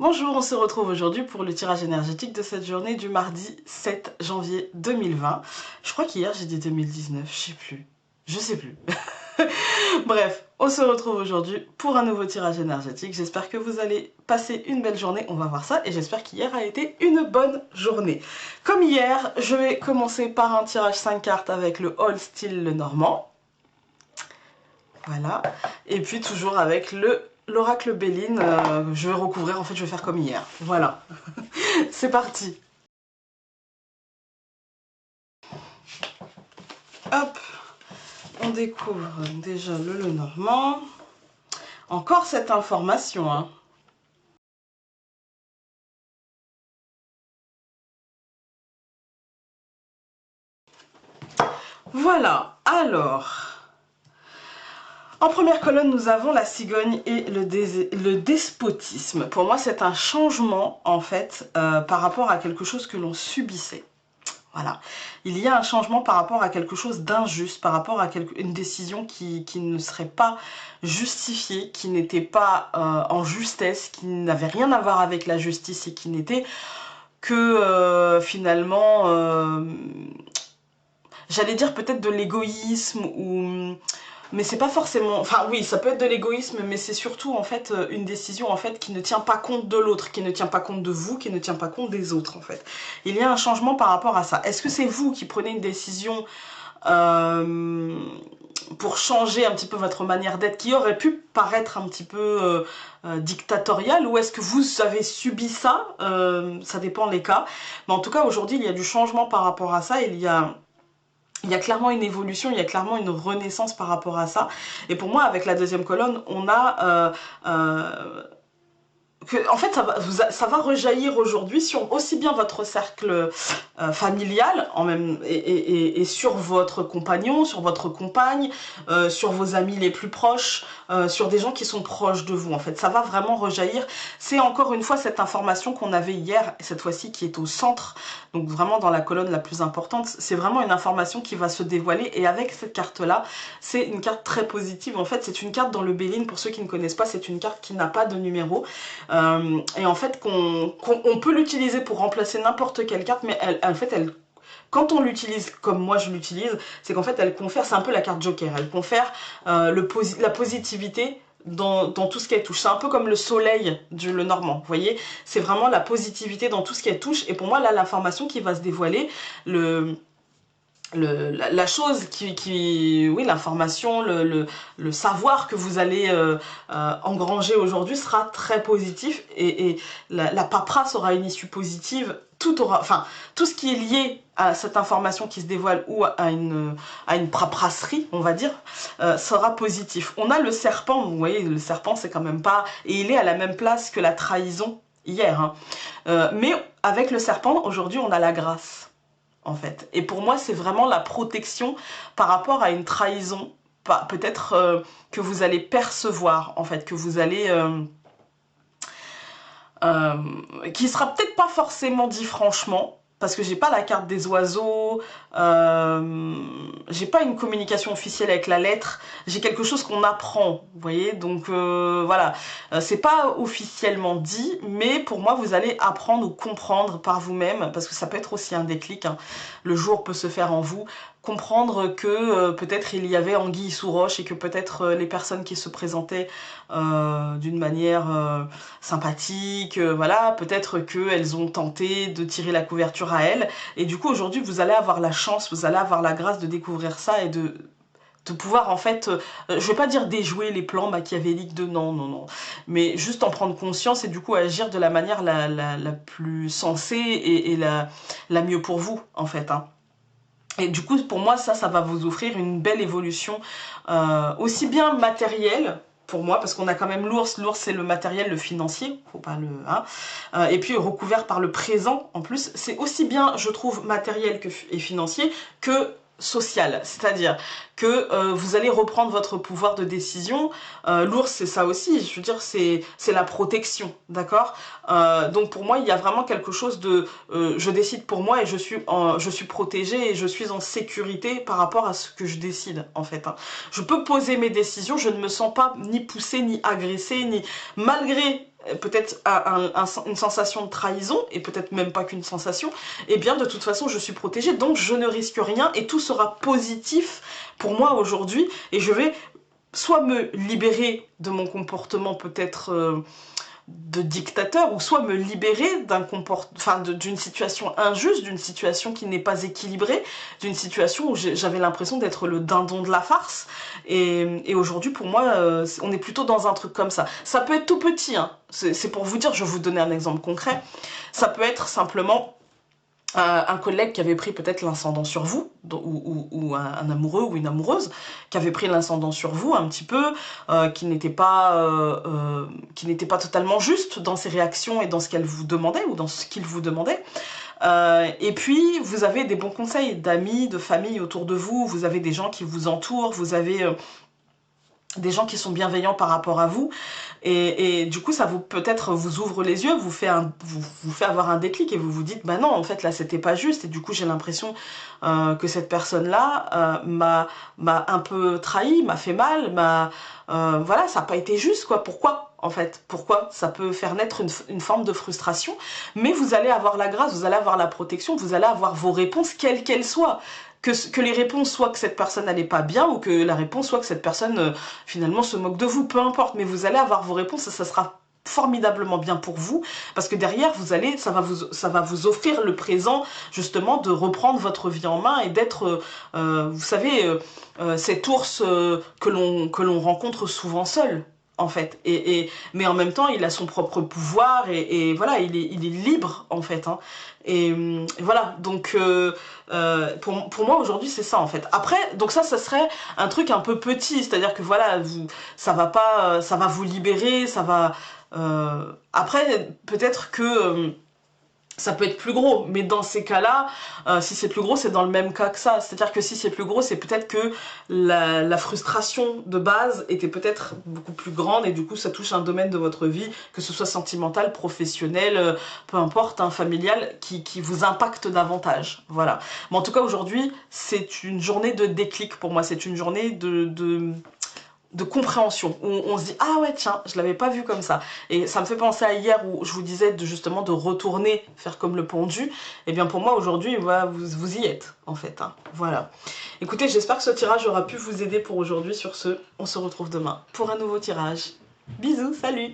Bonjour, on se retrouve aujourd'hui pour le tirage énergétique de cette journée du mardi 7 janvier 2020. Je crois qu'hier j'ai dit 2019, je sais plus. Bref, on se retrouve aujourd'hui pour un nouveau tirage énergétique. J'espère que vous allez passer une belle journée, on va voir ça, et j'espère qu'hier a été une bonne journée. Comme hier, je vais commencer par un tirage 5 cartes avec le All Style le Normand. Voilà, et puis toujours avec l'oracle Béline, je vais recouvrir, en fait je vais faire comme hier. Voilà, c'est parti. Hop, on découvre déjà le Lenormand. Encore cette information, hein. Voilà, alors... En première colonne, nous avons la cigogne et le despotisme. Pour moi, c'est un changement, en fait, par rapport à quelque chose que l'on subissait. Voilà. Il y a un changement par rapport à quelque chose d'injuste, par rapport à une décision qui ne serait pas justifiée, qui n'était pas en justesse, qui n'avait rien à voir avec la justice et qui n'était que finalement, j'allais dire peut-être de l'égoïsme ou... Mais c'est pas forcément... Enfin oui, ça peut être de l'égoïsme, mais c'est surtout en fait une décision en fait qui ne tient pas compte de l'autre, qui ne tient pas compte de vous, qui ne tient pas compte des autres en fait. Il y a un changement par rapport à ça. Est-ce que c'est vous qui prenez une décision pour changer un petit peu votre manière d'être, qui aurait pu paraître un petit peu dictatoriale, ou est-ce que vous avez subi ça? Ça dépend les cas. Mais en tout cas, aujourd'hui, il y a du changement par rapport à ça. Il y a clairement une évolution, il y a clairement une renaissance par rapport à ça. Et pour moi, avec la deuxième colonne, on a... en fait, ça va rejaillir aujourd'hui sur aussi bien votre cercle familial et sur votre compagnon, sur votre compagne, sur vos amis les plus proches, sur des gens qui sont proches de vous. En fait, ça va vraiment rejaillir. C'est encore une fois cette information qu'on avait hier, cette fois-ci qui est au centre, donc vraiment dans la colonne la plus importante. C'est vraiment une information qui va se dévoiler, et avec cette carte-là, c'est une carte très positive. En fait, c'est une carte dans le Béline, pour ceux qui ne connaissent pas, c'est une carte qui n'a pas de numéro. Et en fait, on peut l'utiliser pour remplacer n'importe quelle carte, mais quand on l'utilise comme moi je l'utilise, c'est qu'en fait elle confère, c'est un peu la carte Joker, elle confère la positivité dans tout ce qu'elle touche. C'est un peu comme le soleil du Lenormand, vous voyez, c'est vraiment la positivité dans tout ce qu'elle touche. Et pour moi là, l'information qui va se dévoiler, la chose oui, l'information, le savoir que vous allez engranger aujourd'hui sera très positif, et la paperasse aura une issue positive. Tout ce qui est lié à cette information qui se dévoile ou à une paperasserie, on va dire, sera positif. On a le serpent, vous voyez, le serpent c'est quand même pas... Et il est à la même place que la trahison hier, hein. Mais avec le serpent, aujourd'hui, on a la grâce, en fait. Et pour moi, c'est vraiment la protection par rapport à une trahison, peut-être que vous allez percevoir, en fait, que vous allez... qui sera peut-être pas forcément dit franchement, parce que j'ai pas la carte des oiseaux, j'ai pas une communication officielle avec la lettre, j'ai quelque chose qu'on apprend, vous voyez, donc voilà, c'est pas officiellement dit, mais pour moi vous allez apprendre ou comprendre par vous-même, parce que ça peut être aussi un déclic, hein. Le jour peut se faire en vous, comprendre que peut-être il y avait anguille sous roche, et que peut-être les personnes qui se présentaient d'une manière sympathique, voilà, peut-être qu'elles ont tenté de tirer la couverture à elles, et du coup aujourd'hui vous allez avoir la chance, vous allez avoir la grâce de découvrir ça et de pouvoir en fait, je vais pas dire déjouer les plans machiavéliques de non, mais juste en prendre conscience et du coup agir de la manière la plus sensée et la mieux pour vous, en fait, hein. Et du coup, pour moi, ça va vous offrir une belle évolution, aussi bien matérielle, pour moi, parce qu'on a quand même l'ours, c'est le matériel, le financier, faut pas le... Hein, et puis recouvert par le présent, en plus, c'est aussi bien, je trouve, matériel et financier que social, c'est-à-dire que vous allez reprendre votre pouvoir de décision. L'ours, c'est ça aussi, je veux dire, c'est la protection, d'accord. Donc pour moi, il y a vraiment quelque chose de je décide pour moi, et je suis protégée et je suis en sécurité par rapport à ce que je décide, en fait, hein. Je peux poser mes décisions, je ne me sens pas ni poussée, ni agressée, ni malgré peut-être une sensation de trahison, et peut-être même pas qu'une sensation, eh bien de toute façon je suis protégée, donc je ne risque rien et tout sera positif pour moi aujourd'hui, et je vais soit me libérer de mon comportement peut-être de dictateur, ou soit me libérer d'une situation injuste, d'une situation qui n'est pas équilibrée, d'une situation où j'avais l'impression d'être le dindon de la farce. Et aujourd'hui, pour moi, on est plutôt dans un truc comme ça. Ça peut être tout petit, hein. C'est pour vous dire, je vais vous donner un exemple concret. Ça peut être simplement un collègue qui avait pris peut-être l'incendant sur vous, ou un amoureux ou une amoureuse qui avait pris l'incendant sur vous un petit peu, qui n'était pas totalement juste dans ses réactions et dans ce qu'elle vous demandait ou dans ce qu'il vous demandait. Et puis vous avez des bons conseils d'amis, de famille autour de vous, vous avez des gens qui vous entourent, vous avez des gens qui sont bienveillants par rapport à vous, et du coup ça vous peut-être vous ouvre les yeux, vous fait avoir un déclic, et vous vous dites bah non, en fait là c'était pas juste, et du coup j'ai l'impression que cette personne là m'a un peu trahi, m'a fait mal, voilà, ça n'a pas été juste quoi. Pourquoi en fait, pourquoi? Ça peut faire naître une forme de frustration, mais vous allez avoir la grâce, vous allez avoir la protection, vous allez avoir vos réponses quelles qu'elles soient. Que les réponses soient que cette personne n'allait pas bien, ou que la réponse soit que cette personne finalement se moque de vous, peu importe, mais vous allez avoir vos réponses et ça sera formidablement bien pour vous, parce que derrière ça va vous offrir le présent, justement, de reprendre votre vie en main et d'être, vous savez, cet ours que l'on rencontre souvent seul, en fait, mais en même temps il a son propre pouvoir, et voilà, il est libre en fait, hein. Et voilà, donc pour moi aujourd'hui c'est ça en fait. Après, donc ça serait un truc un peu petit, c'est-à-dire que voilà, ça va pas, ça va vous libérer, ça va... après, peut-être que ça peut être plus gros, mais dans ces cas-là, si c'est plus gros, c'est dans le même cas que ça. C'est-à-dire que si c'est plus gros, c'est peut-être que la frustration de base était peut-être beaucoup plus grande, et du coup ça touche un domaine de votre vie, que ce soit sentimental, professionnel, peu importe, hein, familial, qui vous impacte davantage. Voilà. Mais en tout cas aujourd'hui, c'est une journée de déclic pour moi, c'est une journée de compréhension, où on se dit ah ouais tiens, je l'avais pas vu comme ça, et ça me fait penser à hier où je vous disais justement de retourner faire comme le pendu. Et bien pour moi aujourd'hui, voilà, vous y êtes en fait, hein. Voilà, écoutez, j'espère que ce tirage aura pu vous aider pour aujourd'hui. Sur ce, on se retrouve demain pour un nouveau tirage. Bisous, salut.